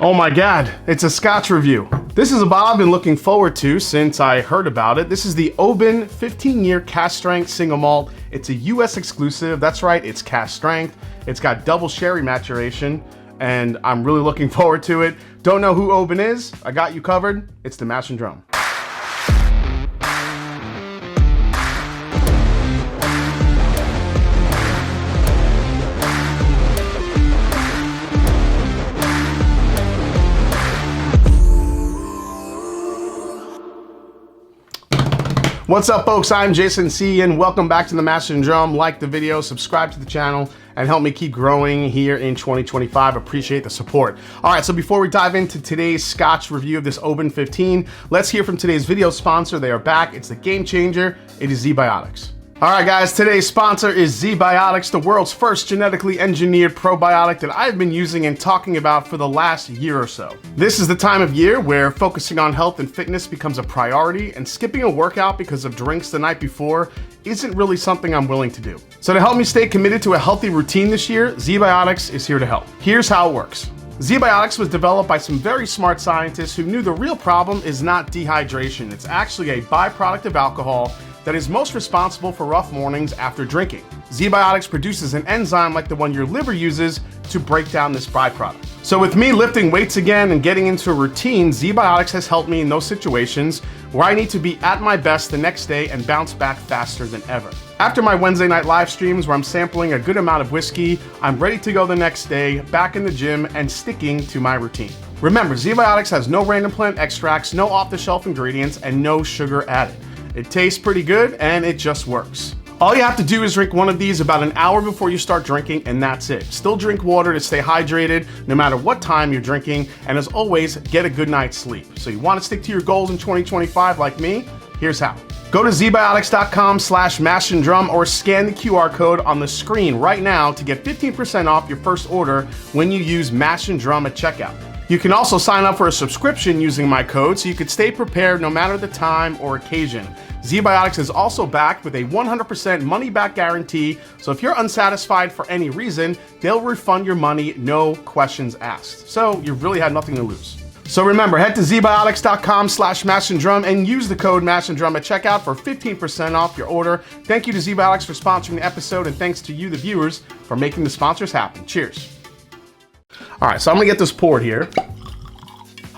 Oh my God, it's a Scotch review. This is a bottle I've been looking forward to since I heard about it. This is the Oban 15-year cask strength single malt. It's a US exclusive. That's right, it's cask strength. It's got double sherry maturation, and I'm really looking forward to it. Don't know who Oban is? I got you covered. It's the Mash and Drum. What's up, folks? I'm Jason C, and welcome back to the Mash and Drum. Like the video, subscribe to the channel, and help me keep growing here in 2025. Appreciate the support. All right, so before we dive into today's Scotch review of this Oban 15, let's hear from today's video sponsor. They are back. It's the game changer. It is ZBiotics. All right, guys, today's sponsor is ZBiotics, the world's first genetically engineered probiotic that I've been using and talking about for the last year or so. This is the time of year where focusing on health and fitness becomes a priority, and skipping a workout because of drinks the night before isn't really something I'm willing to do. So to help me stay committed to a healthy routine this year, ZBiotics is here to help. Here's how it works. ZBiotics was developed by some very smart scientists who knew the real problem is not dehydration. It's actually a byproduct of alcohol that is most responsible for rough mornings after drinking. ZBiotics produces an enzyme like the one your liver uses to break down this byproduct. So with me lifting weights again and getting into a routine, ZBiotics has helped me in those situations where I need to be at my best the next day and bounce back faster than ever. After my Wednesday night live streams where I'm sampling a good amount of whiskey, I'm ready to go the next day, back in the gym and sticking to my routine. Remember, ZBiotics has no random plant extracts, no off-the-shelf ingredients, and no sugar added. It tastes pretty good, and it just works. All you have to do is drink one of these about an hour before you start drinking, and that's it. Still drink water to stay hydrated no matter what time you're drinking, and as always, get a good night's sleep. So you want to stick to your goals in 2025 like me? Here's how. Go to zbiotics.com/mashanddrum or scan the QR code on the screen right now to get 15% off your first order when you use Mash and Drum at checkout. You can also sign up for a subscription using my code so you could stay prepared no matter the time or occasion. ZBiotics is also backed with a 100% money-back guarantee, so if you're unsatisfied for any reason, they'll refund your money, no questions asked. So you really have nothing to lose. So remember, head to zbiotics.com/mashanddrum and use the code mashanddrum at checkout for 15% off your order. Thank you to ZBiotics for sponsoring the episode, and thanks to you, the viewers, for making the sponsors happen. Cheers. All right, so I'm gonna get this poured here.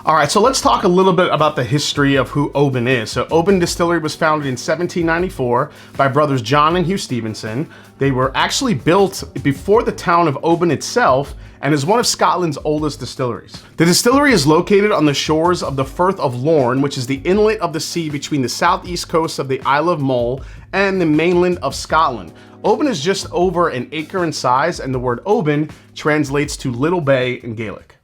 All right, so let's talk a little bit about the history of who Oban is. So Oban Distillery was founded in 1794 by brothers John and Hugh Stevenson. They were actually built before the town of Oban itself and is one of Scotland's oldest distilleries. The distillery is located on the shores of the Firth of Lorne, which is the inlet of the sea between the southeast coast of the Isle of Mull and the mainland of Scotland. Oban is just over an acre in size, and the word Oban translates to Little Bay in Gaelic.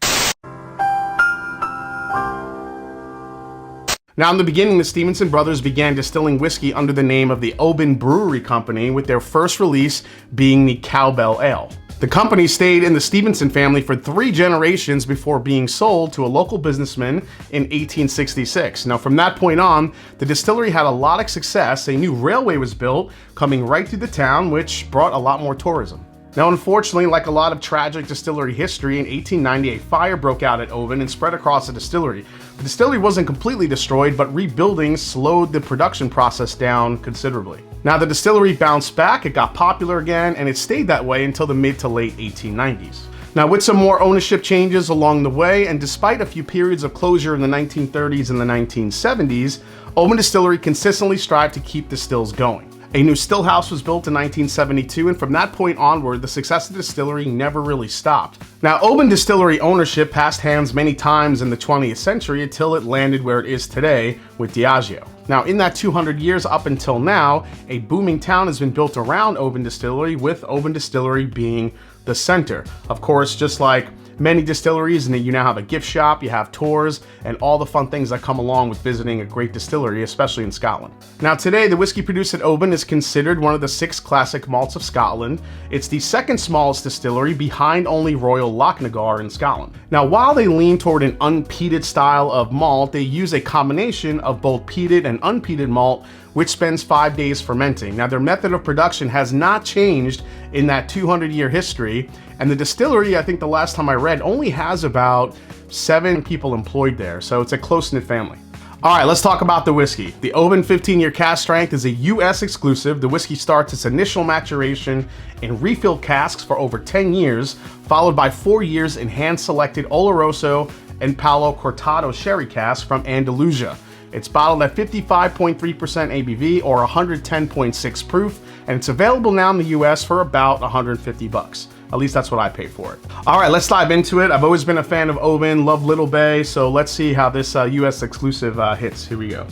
Now, in the beginning, the Stevenson brothers began distilling whiskey under the name of the Oban Brewery Company, with their first release being the Cowbell Ale. The company stayed in the Stevenson family for 3 generations before being sold to a local businessman in 1866. Now, from that point on, the distillery had a lot of success. A new railway was built coming right through the town, which brought a lot more tourism. Now, unfortunately, like a lot of tragic distillery history, in 1890, a fire broke out at Oban and spread across the distillery. The distillery wasn't completely destroyed, but rebuilding slowed the production process down considerably. Now, the distillery bounced back, it got popular again, and it stayed that way until the mid to late 1890s. Now, with some more ownership changes along the way, and despite a few periods of closure in the 1930s and the 1970s, Oban Distillery consistently strived to keep the stills going. A new still house was built in 1972, and from that point onward, the success of the distillery never really stopped. Now, Oban Distillery ownership passed hands many times in the 20th century until it landed where it is today with Diageo. Now, in that 200 years up until now, a booming town has been built around Oban Distillery, with Oban Distillery being the center. Of course, just like many distilleries, and you now have a gift shop, you have tours, and all the fun things that come along with visiting a great distillery, especially in Scotland. Now today, the whiskey produced at Oban is considered one of the 6 classic malts of Scotland. It's the second smallest distillery behind only Royal Lochnagar in Scotland. Now, while they lean toward an unpeated style of malt, they use a combination of both peated and unpeated malt, which spends 5 days fermenting. Now, their method of production has not changed in that 200-year history, And the distillery, I think the last time I read, only has about 7 people employed there. So it's a close-knit family. All right, let's talk about the whiskey. The Oban 15-year cask strength is a US exclusive. The whiskey starts its initial maturation in refill casks for over 10 years, followed by 4 years in hand-selected Oloroso and Palo Cortado sherry casks from Andalusia. It's bottled at 55.3% ABV or 110.6 proof, and it's available now in the US for about 150 bucks. At least that's what I paid for it. All right, let's dive into it. I've always been a fan of Oban, love Little Bay, so let's see how this US exclusive hits. Here we go.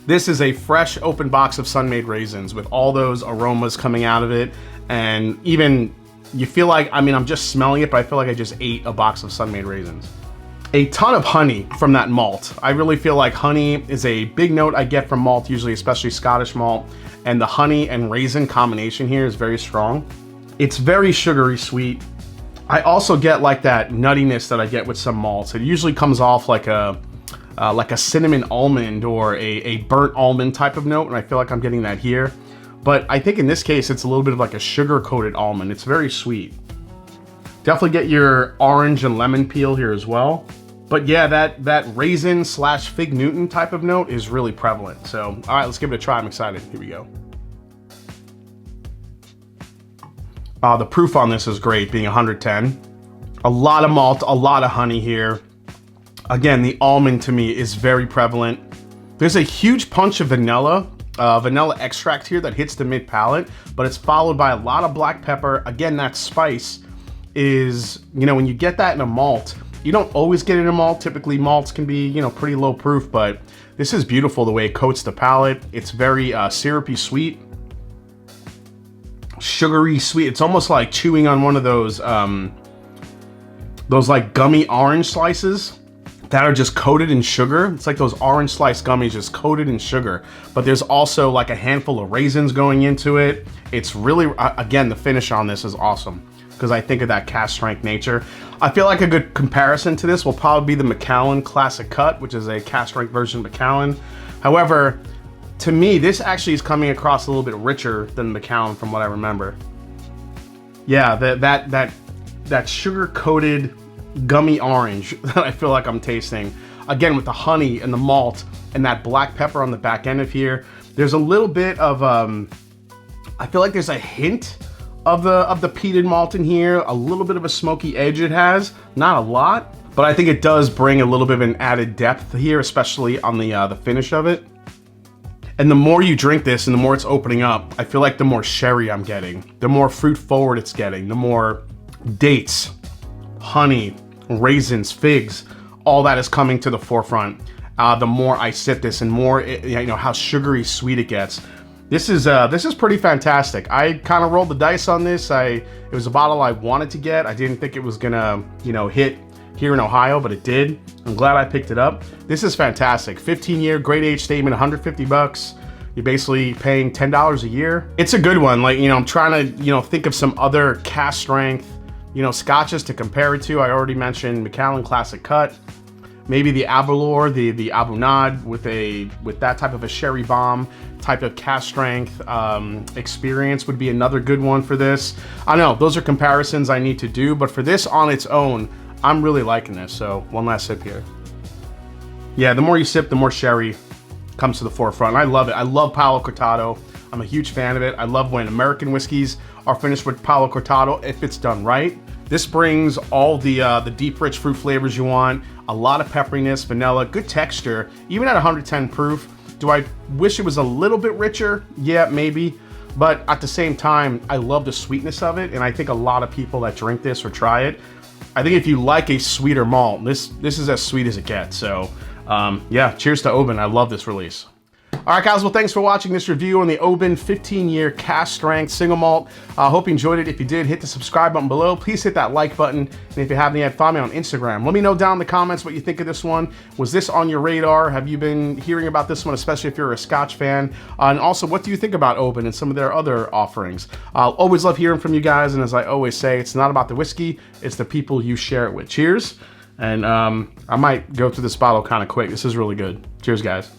This is a fresh open box of sun-made raisins with all those aromas coming out of it, and even you feel like, I mean, I'm just smelling it, but I feel like I just ate a box of sun-made raisins. A ton of honey from that malt. I really feel like honey is a big note I get from malt, usually, especially Scottish malt. And the honey and raisin combination here is very strong. It's very sugary sweet. I also get like that nuttiness that I get with some malts. It usually comes off like a cinnamon almond or a burnt almond type of note, and I feel like I'm getting that here. But I think in this case, it's a little bit of like a sugar-coated almond. It's very sweet. Definitely get your orange and lemon peel here as well. But yeah, that raisin slash fig Newton type of note is really prevalent. So, all right, let's give it a try. I'm excited. Here we go. The proof on this is great, being 110. A lot of malt, a lot of honey here. Again, the almond to me is very prevalent. There's a huge punch of vanilla extract here that hits the mid palate, but it's followed by a lot of black pepper. Again, that spice is, you know, when you get that in a malt, you don't always get it in a malt. Typically malts can be, you know, pretty low proof, but this is beautiful the way it coats the palate. It's very syrupy sweet, sugary sweet. It's almost like chewing on one of those like gummy orange slices that are just coated in sugar. It's like those orange slice gummies just coated in sugar, but there's also like a handful of raisins going into it. It's really, again, the finish on this is awesome because I think of that cask strength nature. I feel like a good comparison to this will probably be the Macallan Classic Cut, which is a cask strength version of Macallan. However, to me, this actually is coming across a little bit richer than Macallan from what I remember. Yeah, that sugar-coated gummy orange that I feel like I'm tasting. Again, with the honey and the malt and that black pepper on the back end of here. There's a little bit of, I feel like there's a hint of the peated malt in here, a little bit of a smoky edge it has, not a lot, but I think it does bring a little bit of an added depth here, especially on the finish of it. And the more you drink this and the more it's opening up, I feel like the more sherry I'm getting, the more fruit forward it's getting, the more dates, honey, raisins, figs, all that is coming to the forefront. The more I sip this and more, you know, how sugary sweet it gets. This is pretty fantastic. I kind of rolled the dice on this. It was a bottle I wanted to get. I didn't think it was gonna, you know, hit here in Ohio, but it did. I'm glad I picked it up. This is fantastic. 15-year grade age statement, 150 bucks. You're basically paying $10 a year. It's a good one. Like, you know, I'm trying to, you know, think of some other cask strength, you know, scotches to compare it to. I already mentioned Macallan Classic Cut. Maybe the Aberlour, the Abunad with that type of a sherry bomb type of cask strength experience would be another good one for this. I know those are comparisons I need to do, but for this on its own, I'm really liking this. So one last sip here. Yeah, the more you sip, the more sherry comes to the forefront. I love it. I love Palo Cortado. I'm a huge fan of it. I love when American whiskeys are finished with Palo Cortado if it's done right. This brings all the deep, rich fruit flavors you want. A lot of pepperiness, vanilla, good texture, even at 110 proof. Do I wish it was a little bit richer? Yeah, maybe. But at the same time, I love the sweetness of it, and I think a lot of people that drink this or try it, I think if you like a sweeter malt, this is as sweet as it gets. So yeah, cheers to Oban. I love this release. All right, guys, well, thanks for watching this review on the Oban 15-year cask strength single malt. I hope you enjoyed it. If you did, hit the subscribe button below. Please hit that like button. And if you haven't yet, follow me on Instagram. Let me know down in the comments what you think of this one. Was this on your radar? Have you been hearing about this one, especially if you're a Scotch fan? And also, what do you think about Oban and some of their other offerings? I'll always love hearing from you guys. And as I always say, it's not about the whiskey. It's the people you share it with. Cheers. And I might go through this bottle kind of quick. This is really good. Cheers, guys.